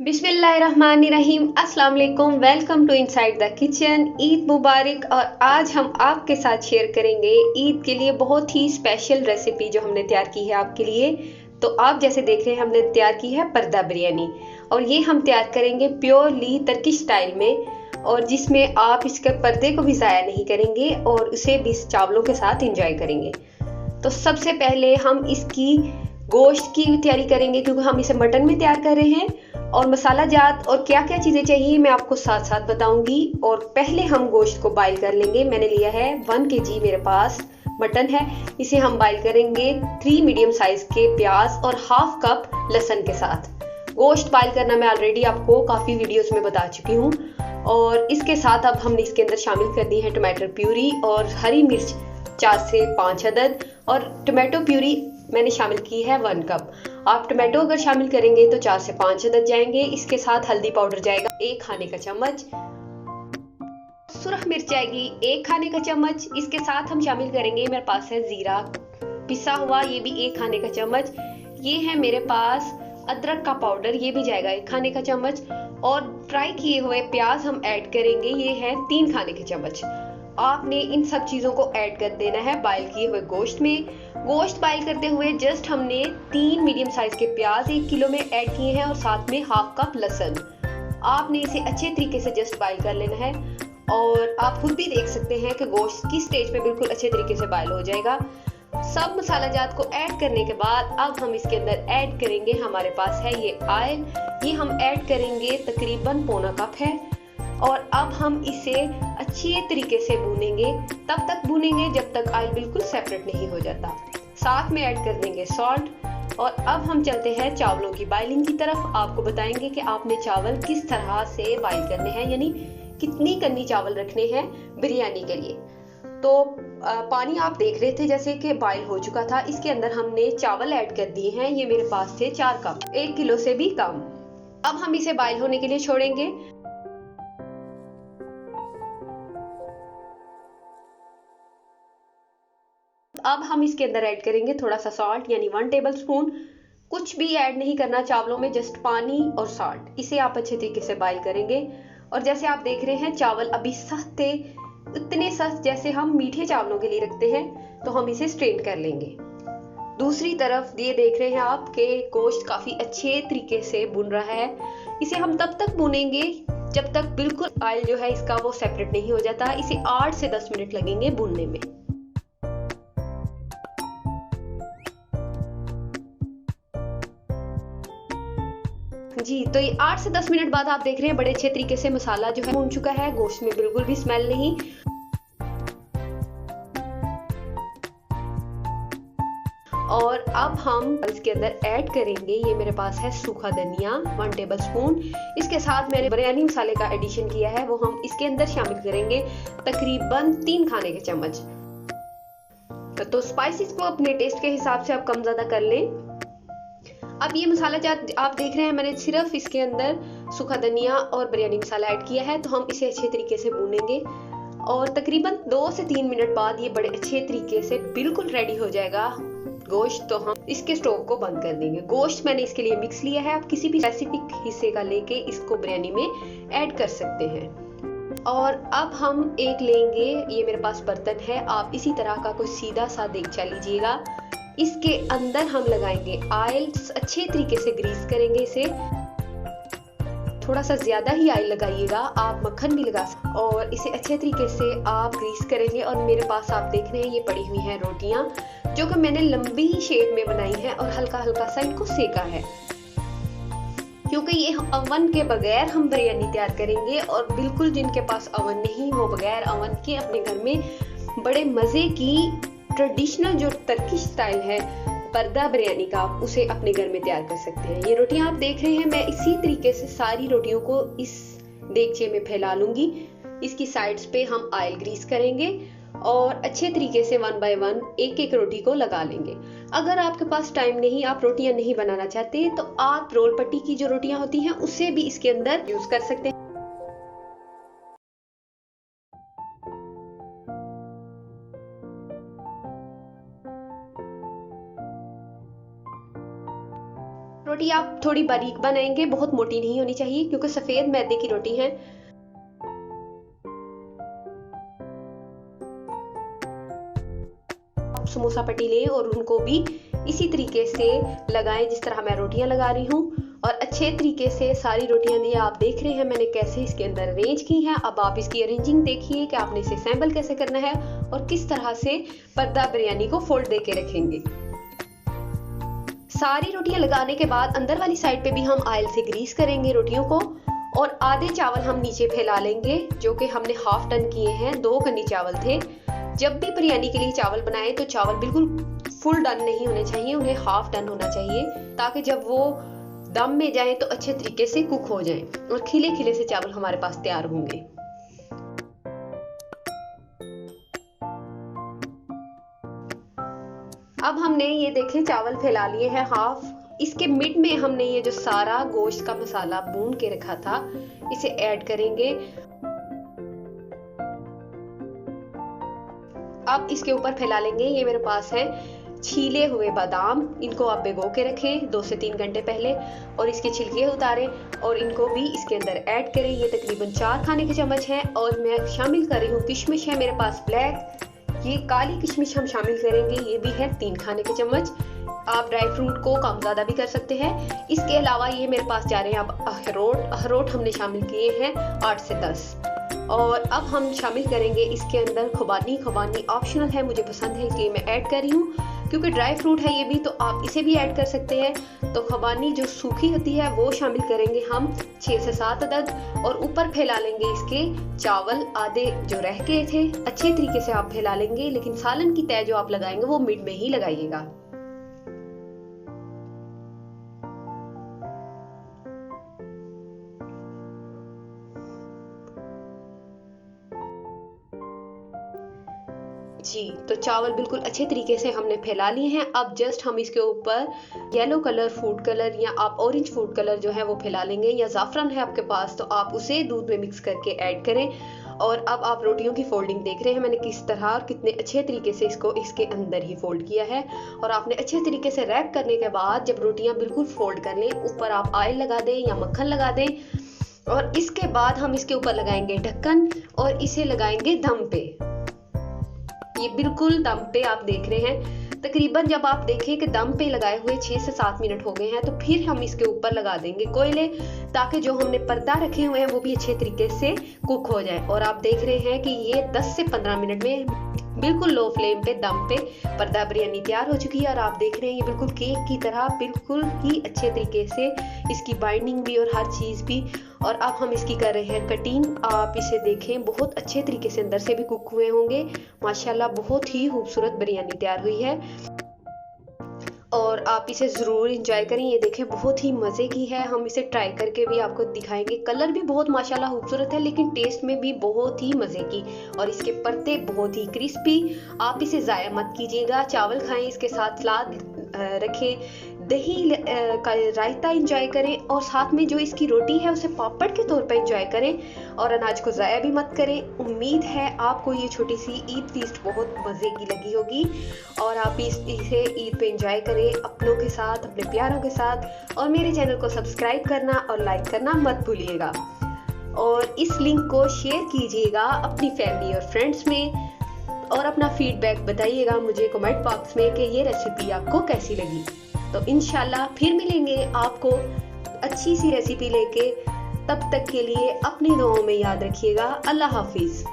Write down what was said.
बिस्मिल्लाहिर्रहमानिर्रहीम। अस्सलाम वालेकुम। Welcome to inside the kitchen. Eid मुबारक। और आज हम आपके साथ शेयर करेंगे ईद के लिए बहुत ही स्पेशल रेसिपी जो हमने तैयार की है आपके लिए। तो आप जैसे देख रहे हैं हमने तैयार की है पर्दा बिरयानी, और ये हम तैयार करेंगे प्योरली टर्किश स्टाइल में, और जिसमें आप इसके पर्दे को भी ज़ाया नहीं करेंगे और उसे भी चावलों के साथ इंजॉय करेंगे। तो सबसे पहले हम इसकी गोश्त की तैयारी करेंगे, क्योंकि हम इसे मटन में तैयार कर रहे हैं। और मसाला जात और क्या क्या चीज़ें चाहिए मैं आपको साथ साथ बताऊंगी। और पहले हम गोश्त को बॉईल कर लेंगे। मैंने लिया है 1 kg मेरे पास मटन है। इसे हम बॉईल करेंगे 3 मीडियम साइज के प्याज और हाफ कप लहसुन के साथ। गोश्त बॉईल करना मैं ऑलरेडी आपको काफ़ी वीडियोस में बता चुकी हूँ। और इसके साथ अब हमने इसके अंदर शामिल कर दी है टमाटर प्यूरी और हरी मिर्च 4 से 5 अदद, और टमाटो प्यूरी मैंने शामिल की है 1 कप। आप टमाटो अगर शामिल करेंगे तो 4 से 5 अदद जाएंगे। इसके साथ हल्दी पाउडर जाएगा 1 खाने का चम्मच, सुरख मिर्च जाएगी 1 खाने का चम्मच। इसके साथ हम शामिल करेंगे, मेरे पास है जीरा पिसा हुआ, ये भी 1 खाने का चम्मच। ये है मेरे पास अदरक का पाउडर, ये भी जाएगा 1 खाने का चम्मच। और फ्राई किए हुए प्याज हम ऐड करेंगे, ये है 3 खाने के चम्मच। आपने इन सब चीजों को ऐड कर देना है बॉईल किए हुए गोश्त में। गोश्त बॉईल करते हुए जस्ट हमने 3 मीडियम साइज के प्याज 1 किलो में ऐड किए हैं, और साथ में हाफ कप लहसुन। आपने इसे अच्छे तरीके से जस्ट बॉईल कर लेना है। और आप खुद भी देख सकते हैं कि गोश्त की स्टेज पे बिल्कुल अच्छे तरीके से बॉईल हो जाएगा। सब मसाला जात को ऐड करने के बाद अब हम इसके अंदर ऐड करेंगे, हमारे पास है ये ऑयल, ये हम ऐड करेंगे तकरीबन पौना कप है। और अब हम इसे अच्छे तरीके से भूनेंगे, तब तक भूनेंगे जब तक ऑयल बिल्कुल सेपरेट नहीं हो जाता। साथ में ऐड कर देंगे सॉल्ट। और अब हम चलते हैं चावलों की बॉइलिंग की तरफ। आपको बताएंगे कि आपने चावल किस तरह से बॉईल करने हैं, यानी कितनी कन्नी चावल रखने हैं बिरयानी के लिए। तो पानी आप देख रहे थे जैसे कि बॉईल हो चुका था। इसके अंदर हमने चावल ऐड कर दिए हैं, ये मेरे पास थे 4 कप, 1 किलो से भी कम। अब हम इसे बॉईल होने के लिए छोड़ेंगे। अब हम इसके अंदर ऐड करेंगे थोड़ा सा सॉल्ट, यानी 1 टेबल स्पून। कुछ भी ऐड नहीं करना चावलों में, जस्ट पानी और सॉल्ट। इसे आप अच्छे तरीके से बॉईल करेंगे। और जैसे आप देख रहे हैं चावल अभी सख्त थे, इतने सख्त जैसे हम मीठे चावलों के लिए रखते हैं। तो हम इसे स्ट्रेन कर लेंगे। दूसरी तरफ ये देख रहे हैं आप कि गोश्त काफी अच्छे तरीके से भुन रहा है। इसे हम तब तक भुनेंगे जब तक बिल्कुल ऑयल जो है इसका वो सेपरेट नहीं हो जाता। इसे 8 से 10 मिनट लगेंगे भुनने में। जी, तो ये 8 से 10 मिनट बाद आप देख रहे हैं बड़े अच्छे तरीके से मसाला जो है भून चुका है, गोश्त में बिल्कुल भी स्मेल नहीं। और अब हम इसके अंदर ऐड करेंगे, ये मेरे पास है सूखा धनिया 1 टेबल स्पून। इसके साथ मैंने बिरयानी मसाले का एडिशन किया है, वो हम इसके अंदर शामिल करेंगे तकरीबन 3 खाने के चम्मच। तो स्पाइसेस को अपने टेस्ट के हिसाब से आप कम ज्यादा कर लें। अब ये मसाला जात आप देख रहे हैं, मैंने सिर्फ इसके अंदर सूखा धनिया और बिरयानी मसाला ऐड किया है। तो हम इसे अच्छे तरीके से भूनेंगे, और तकरीबन 2 से 3 मिनट बाद ये बड़े अच्छे तरीके से बिल्कुल रेडी हो जाएगा गोश्त। तो हम इसके स्टोव को बंद कर देंगे। गोश्त मैंने इसके लिए मिक्स लिया है, आप किसी भी स्पेसिफिक हिस्से का लेके इसको बिरयानी में ऐड कर सकते हैं। और अब हम एक लेंगे, ये मेरे पास बर्तन है, आप इसी तरह का कोई सीधा सा देगचा लीजिएगा। इसके अंदर हम लगाएंगे ऑयल, अच्छे तरीके से ग्रीस करेंगे इसे। थोड़ा सा ज्यादा ही ऑयल लगाइएगा, आप मक्खन भी लगा सकते। और इसे अच्छे तरीके से आप ग्रीस करेंगे। और मेरे पास आप देख रहे हैं ये पड़ी हुई हैं रोटियां, जो कि मैंने लंबी शेप में बनाई है और हल्का हल्का सा इनको सेका है, क्योंकि ये अवन के बगैर हम बिरयानी तैयार करेंगे। और बिल्कुल जिनके पास अवन नहीं, वो बगैर अवन के अपने घर में बड़े मजे की ट्रेडिशनल जो टर्किश स्टाइल है पर्दा बिरयानी का, उसे अपने घर में तैयार कर सकते हैं। ये रोटियां आप देख रहे हैं, मैं इसी तरीके से सारी रोटियों को इस देगचे में फैला लूंगी। इसकी साइड्स पे हम ऑयल ग्रीस करेंगे और अच्छे तरीके से 1 बाय 1 एक एक रोटी को लगा लेंगे। अगर आपके पास टाइम नहीं, आप रोटियां नहीं बनाना चाहते, तो आप रोल पट्टी की जो रोटियां होती हैं उसे भी इसके अंदर यूज कर सकते हैं। रोटी आप थोड़ी बारीक बनाएंगे, बहुत मोटी नहीं होनी चाहिए क्योंकि सफेद मैदे की रोटी है। समोसा पट्टी लें और उनको भी इसी तरीके से लगाएं जिस तरह मैं रोटियां लगा रही हूँ, और अच्छे तरीके से सारी रोटियां दी आप देख रहे हैं मैंने कैसे इसके अंदर अरेंज की हैं। अब आप इसकी अरेंजिंग देखिए कि आपने इसे असेंबल कैसे करना है और किस तरह से पर्दा बिरयानी को फोल्ड दे के रखेंगे। सारी रोटियां लगाने के बाद अंदर वाली साइड पे भी हम ऑयल से ग्रीस करेंगे रोटियों को, और आधे चावल हम नीचे फैला लेंगे जो कि हमने हाफ टन किए हैं, 2 कन्नी चावल थे। जब भी बिरयानी के लिए चावल बनाएं तो चावल बिल्कुल फुल डन नहीं होने चाहिए, उन्हें हाफ डन होना चाहिए ताकि जब वो दम में जाएं तो अच्छे तरीके से कुक हो जाएं और खिले खिले से चावल हमारे पास तैयार होंगे। अब हमने ये देखें चावल फैला लिए हैं हाफ। इसके मिड में हमने ये जो सारा गोश्त का मसाला भून के रखा था इसे ऐड करेंगे। अब इसके ऊपर फैला लेंगे। ये मेरे पास है छीले हुए बादाम, इनको आप भिगो के रखें 2 से 3 घंटे पहले और इसके छिलके उतारें और इनको भी इसके अंदर ऐड करें। ये तकरीबन 4 खाने के चम्मच हैं। और मैं शामिल कर रही हूँ किशमिश है मेरे पास ब्लैक, ये काली किशमिश हम शामिल करेंगे, ये भी है 3 खाने के चम्मच। आप ड्राई फ्रूट को कम ज़्यादा भी कर सकते हैं। इसके अलावा ये मेरे पास जा रहे हैं अब अखरोट हमने शामिल किए हैं 8 से 10। और अब हम शामिल करेंगे इसके अंदर खुबानी ऑप्शनल है, मुझे पसंद है इसलिए मैं ऐड कर रही हूँ क्योंकि ड्राई फ्रूट है ये भी, तो आप इसे भी ऐड कर सकते हैं। तो खुबानी जो सूखी होती है वो शामिल करेंगे हम 6 से 7 अदद, और ऊपर फैला लेंगे इसके चावल आधे जो रह गए थे। अच्छे तरीके से आप फैला लेंगे, लेकिन सालन की तय जो आप लगाएंगे वो मिड में ही लगाइएगा। जी, तो चावल बिल्कुल अच्छे तरीके से हमने फैला लिए हैं। अब जस्ट हम इसके ऊपर येलो कलर, फूड कलर या आप ऑरेंज फूड कलर जो है वो फैला लेंगे, या जाफरान है आपके पास तो आप उसे दूध में मिक्स करके ऐड करें। और अब आप रोटियों की फोल्डिंग देख रहे हैं मैंने किस तरह और कितने अच्छे तरीके से इसको इसके अंदर ही फोल्ड किया है। और आपने अच्छे तरीके से रैप करने के बाद जब रोटियां बिल्कुल फोल्ड कर लें, ऊपर आप ऑयल लगा दें या मक्खन लगा दें, और इसके बाद हम इसके ऊपर लगाएंगे ढक्कन और इसे लगाएंगे दम पे। ये बिल्कुल दम पे आप देख रहे हैं। तकरीबन जब आप देखें कि दम पे लगाए हुए 6 से 7 मिनट हो गए हैं तो फिर हम इसके ऊपर लगा देंगे कोयले, ताकि जो हमने पर्दा रखे हुए हैं वो भी अच्छे तरीके से कुक हो जाए। और आप देख रहे हैं कि ये 10 से 15 मिनट में बिल्कुल लो फ्लेम पे दम पे पर्दा बिरयानी तैयार हो चुकी है। और आप देख रहे हैं ये बिल्कुल केक की तरह बिल्कुल ही अच्छे तरीके से इसकी बाइंडिंग भी और हर चीज़ भी। और अब हम इसकी कर रहे हैं कटिंग। आप इसे देखें, बहुत अच्छे तरीके से अंदर से भी कुक हुए होंगे। माशाल्लाह बहुत ही खूबसूरत बिरयानी तैयार हुई है और आप इसे ज़रूर इंजॉय करें। ये देखें बहुत ही मज़े की है। हम इसे ट्राई करके भी आपको दिखाएंगे। कलर भी बहुत माशाल्लाह खूबसूरत है, लेकिन टेस्ट में भी बहुत ही मज़े की, और इसके परते बहुत ही क्रिस्पी। आप इसे ज़ाया मत कीजिएगा, चावल खाएं, इसके साथ सलाद रखें, दही का रायता इंजॉय करें, और साथ में जो इसकी रोटी है उसे पापड़ के तौर पर इंजॉय करें, और अनाज को ज़ाया भी मत करें। उम्मीद है आपको ये छोटी सी ईद फीस्ट बहुत मज़े की लगी होगी, और आप इसे ईद पे इंजॉय करें अपनों के साथ, अपने प्यारों के साथ। और मेरे चैनल को सब्सक्राइब करना और लाइक करना मत भूलिएगा, और इस लिंक को शेयर कीजिएगा अपनी फैमिली और फ्रेंड्स में, और अपना फीडबैक बताइएगा मुझे कमेंट बॉक्स में कि ये रेसिपी आपको कैसी लगी। तो इंशाल्लाह फिर मिलेंगे आपको अच्छी सी रेसिपी लेके। तब तक के लिए अपनी दुआओं में याद रखिएगा। अल्लाह हाफिज।